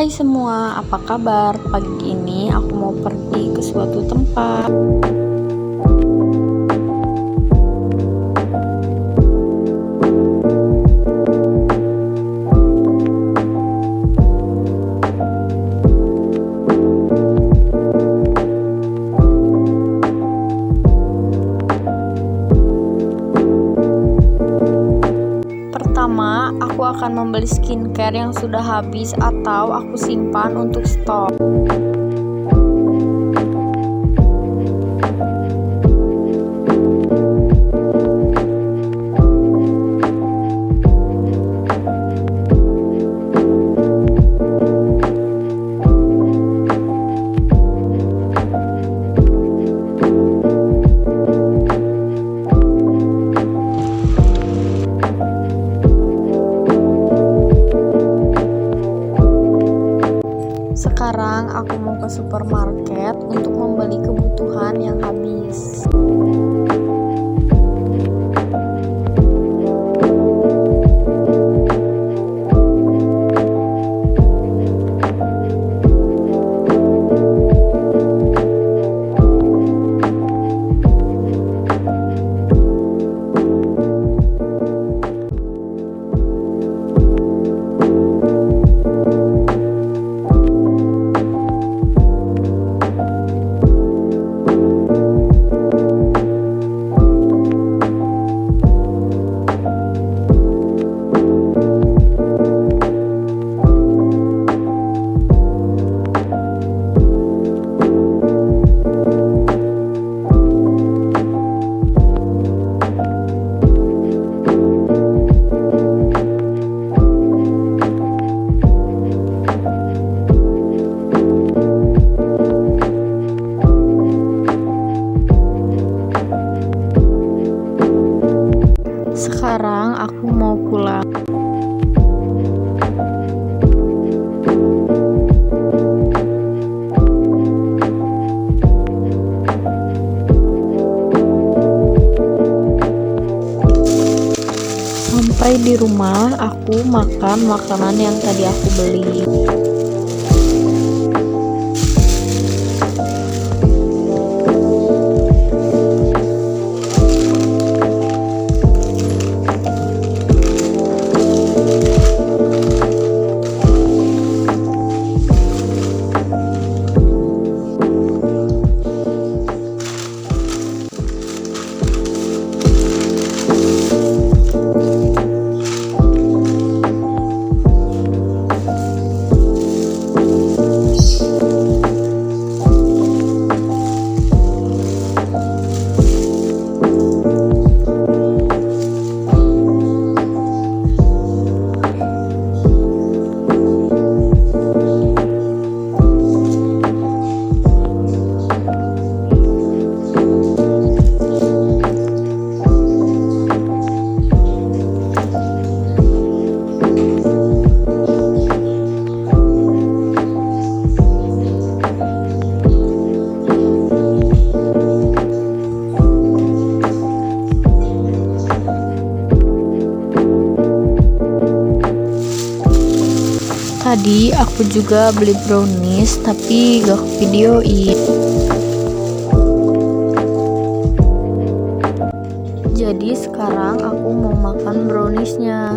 Hai semua, apa kabar? Pagi ini aku mau pergi ke suatu tempat. Pertama, aku akan membeli skincare yang sudah habis atau aku simpan untuk stok. Sekarang aku mau ke supermarket untuk membeli kebutuhan yang habis. Sekarang aku mau pulang. Sampai di rumah, aku makan makanan yang tadi aku beli. Tadi aku juga beli brownies tapi gak aku videoin. Jadi sekarang aku mau makan browniesnya.